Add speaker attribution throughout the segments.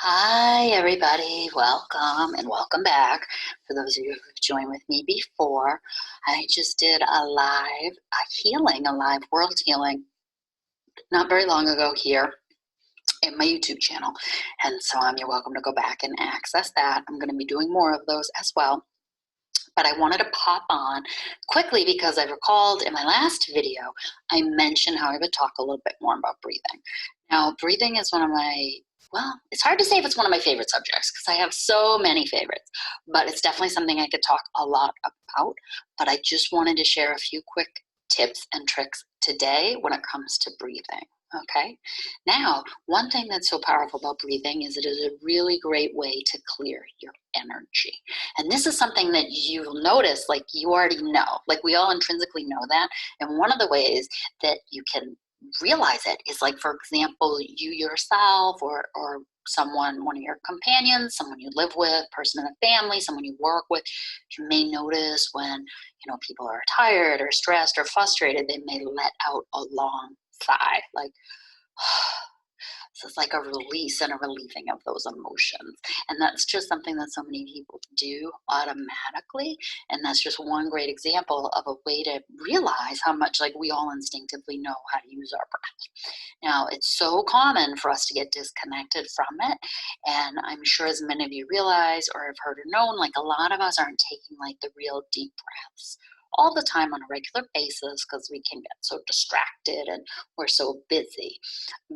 Speaker 1: Hi, everybody. Welcome and welcome back. For those of you who've joined with me before, I just did a live world healing not very long ago here in my YouTube channel. And so you're welcome to go back and access that. I'm going to be doing more of those as well. But I wanted to pop on quickly because I recalled in my last video, I mentioned how I would talk a little bit more about breathing. Now, breathing is one of well, it's hard to say if it's one of my favorite subjects because I have so many favorites, but it's definitely something I could talk a lot about. But I just wanted to share a few quick tips and tricks today when it comes to breathing. Okay. Now, one thing that's so powerful about breathing is it is a really great way to clear your energy. And this is something that you'll notice, like you already know, like we all intrinsically know that. And one of the ways that you can realize it is, like, for example, you yourself or someone, one of your companions, someone you live with, person in the family, someone you work with, you may notice when, people are tired or stressed or frustrated, they may let out a long sigh, like, so it's like a release and a relieving of those emotions. And that's just something that so many people do automatically. And that's just one great example of a way to realize how much, like, we all instinctively know how to use our breath. Now, it's so common for us to get disconnected from it. And I'm sure, as many of you realize or have heard or known, like, a lot of us aren't taking like the real deep breaths all the time on a regular basis because we can get so distracted and we're so busy.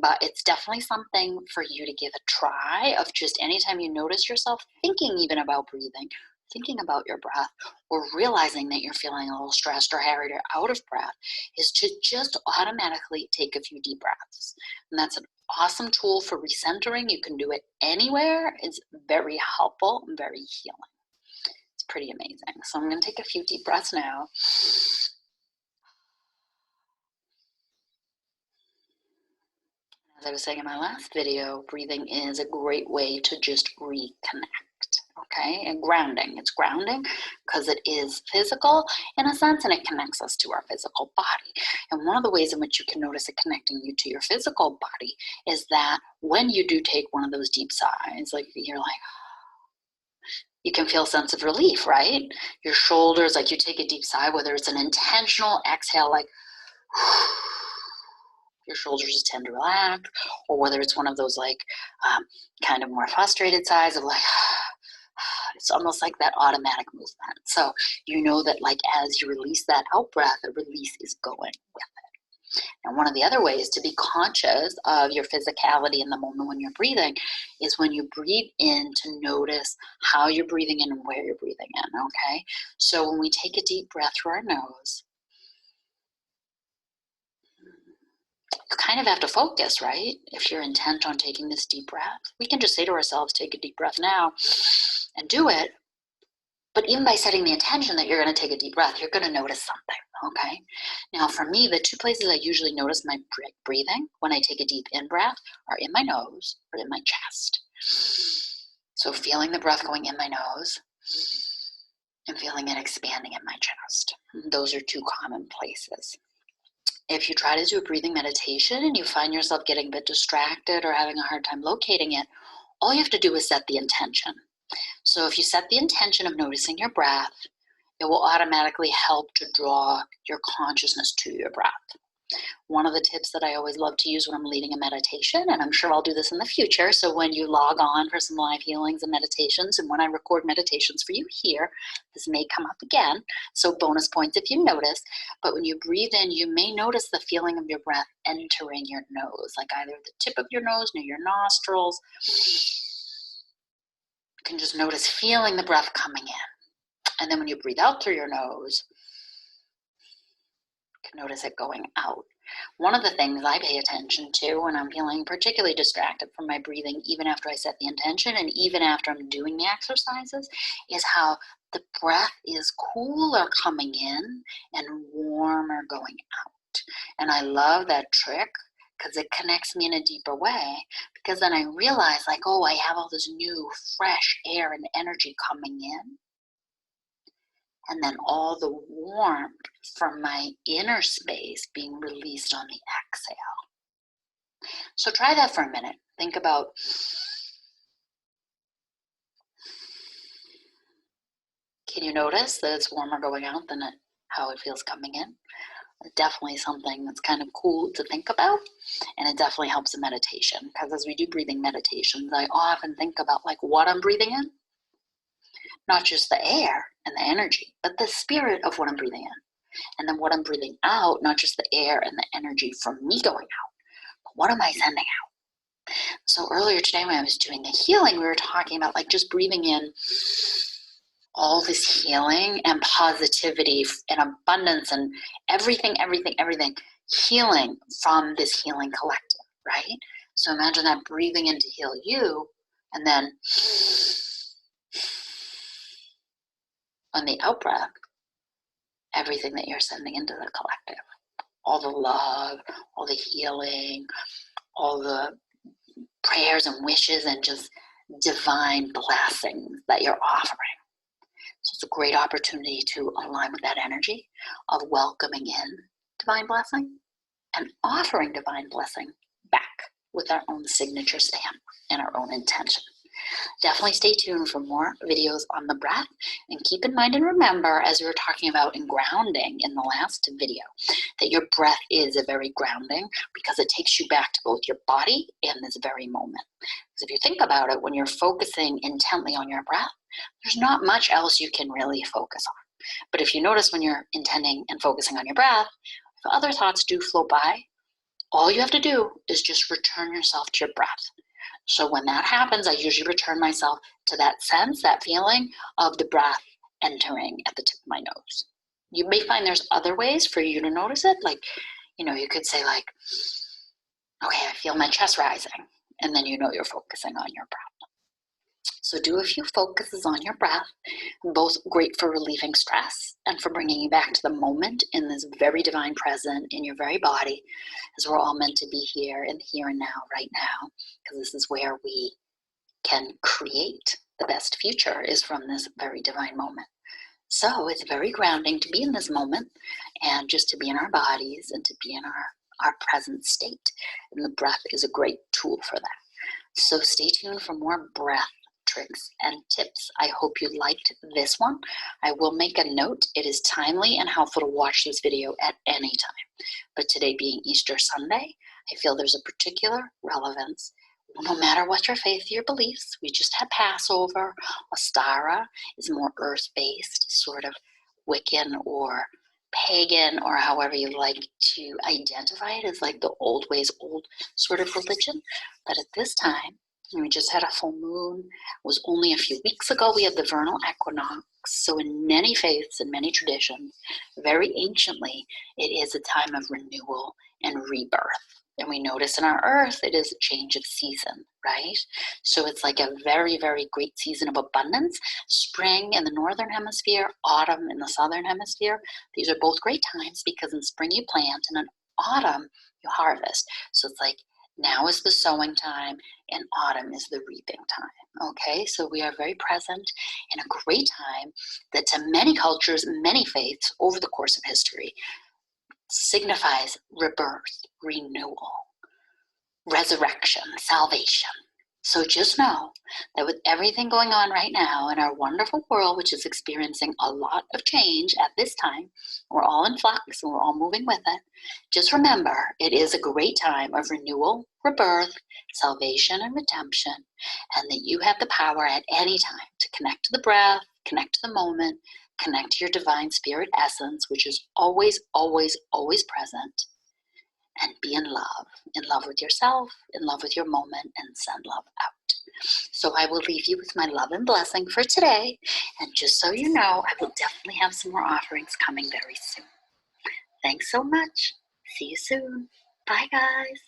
Speaker 1: But it's definitely something for you to give a try of, just anytime you notice yourself thinking even about breathing, thinking about your breath, or realizing that you're feeling a little stressed or harried or out of breath, is to just automatically take a few deep breaths. And that's an awesome tool for recentering. You can do it anywhere. It's very helpful and very healing. It's pretty amazing. So I'm going to take a few deep breaths now. As I was saying in my last video, breathing is a great way to just reconnect, okay? And grounding. It's grounding because it is physical in a sense, and it connects us to our physical body. And one of the ways in which you can notice it connecting you to your physical body is that when you do take one of those deep sighs, like you're like, you can feel a sense of relief, right? Your shoulders, like you take a deep sigh, whether it's an intentional exhale, like your shoulders tend to relax, or whether it's one of those like kind of more frustrated sighs of like, it's almost like that automatic movement. So you know that, like, as you release that out breath, a release is going with it. And one of the other ways to be conscious of your physicality in the moment when you're breathing is when you breathe in, to notice how you're breathing in and where you're breathing in, okay? So when we take a deep breath through our nose, you kind of have to focus, right? If you're intent on taking this deep breath, we can just say to ourselves, take a deep breath now, and do it. But even by setting the intention that you're going to take a deep breath, you're going to notice something, okay? Now, for me, the two places I usually notice my breathing when I take a deep in-breath are in my nose or in my chest. So feeling the breath going in my nose and feeling it expanding in my chest. Those are two common places. If you try to do a breathing meditation and you find yourself getting a bit distracted or having a hard time locating it, all you have to do is set the intention. So if you set the intention of noticing your breath, it will automatically help to draw your consciousness to your breath. One of the tips that I always love to use when I'm leading a meditation, and I'm sure I'll do this in the future, so when you log on for some live healings and meditations, and when I record meditations for you here, this may come up again, so bonus points if you notice, but when you breathe in, you may notice the feeling of your breath entering your nose, like either the tip of your nose, near your nostrils. You can just notice feeling the breath coming in. And then when you breathe out through your nose, you can notice it going out. One of the things I pay attention to when I'm feeling particularly distracted from my breathing, even after I set the intention and even after I'm doing the exercises, is how the breath is cooler coming in and warmer going out. And I love that trick because it connects me in a deeper way, because then I realize, like, oh, I have all this new fresh air and energy coming in. And then all the warmth from my inner space being released on the exhale. So try that for a minute. Think about Can you notice that it's warmer going out than how it feels coming in? It's definitely something that's kind of cool to think about, and it definitely helps in meditation, because as we do breathing meditations, I often think about like what I'm breathing in, not just the air and the energy, but the spirit of what I'm breathing in. And then what I'm breathing out, not just the air and the energy from me going out, but what am I sending out? So earlier today when I was doing the healing, we were talking about like just breathing in all this healing and positivity and abundance and everything healing from this healing collective, right? So imagine that breathing in to heal you, and then on the out breath, everything that you're sending into the collective, all the love, all the healing, all the prayers and wishes and just divine blessings that you're offering. So it's a great opportunity to align with that energy of welcoming in divine blessing and offering divine blessing back with our own signature stamp and our own intention. Definitely stay tuned for more videos on the breath, and keep in mind and remember, as we were talking about in grounding in the last video, that your breath is a very grounding because it takes you back to both your body and this very moment. Because if you think about it, when you're focusing intently on your breath, there's not much else you can really focus on. But if you notice when you're intending and focusing on your breath, if other thoughts do float by, all you have to do is just return yourself to your breath. So when that happens, I usually return myself to that sense, that feeling of the breath entering at the tip of my nose. You may find there's other ways for you to notice it. Like, you could say like, okay, I feel my chest rising. And then you're focusing on your breath. So do a few focuses on your breath, both great for relieving stress and for bringing you back to the moment in this very divine present in your very body, as we're all meant to be here in the here and now, right now, because this is where we can create the best future, is from this very divine moment. So it's very grounding to be in this moment and just to be in our bodies and to be in our present state. And the breath is a great tool for that. So stay tuned for more breath tricks and tips. I hope you liked this one. I will make a note. It is timely and helpful to watch this video at any time. But today being Easter Sunday, I feel there's a particular relevance. No matter what your faith, your beliefs, we just had Passover. Ostara is more earth-based, sort of Wiccan or pagan, or however you like to identify it, as like the old ways, old sort of religion. But at this time, we just had a full moon. It was only a few weeks ago we had the vernal equinox. So in many faiths and many traditions, very anciently, it is a time of renewal and rebirth. And we notice in our earth, it is a change of season, right? So it's like a very, very great season of abundance. Spring in the northern hemisphere, autumn in the southern hemisphere. These are both great times because in spring you plant and in autumn you harvest. So it's like now is the sowing time and autumn is the reaping time. Okay, so we are very present in a great time that to many cultures, many faiths over the course of history signifies rebirth, renewal, resurrection, salvation. So just know that with everything going on right now in our wonderful world, which is experiencing a lot of change at this time, we're all in flux and we're all moving with it. Just remember, it is a great time of renewal, rebirth, salvation, and redemption, and that you have the power at any time to connect to the breath, connect to the moment, connect to your divine spirit essence, which is always, always, always present, and be in love with yourself, in love with your moment, and send love out. So I will leave you with my love and blessing for today. And just so you know, I will definitely have some more offerings coming very soon. Thanks so much. See you soon. Bye, guys.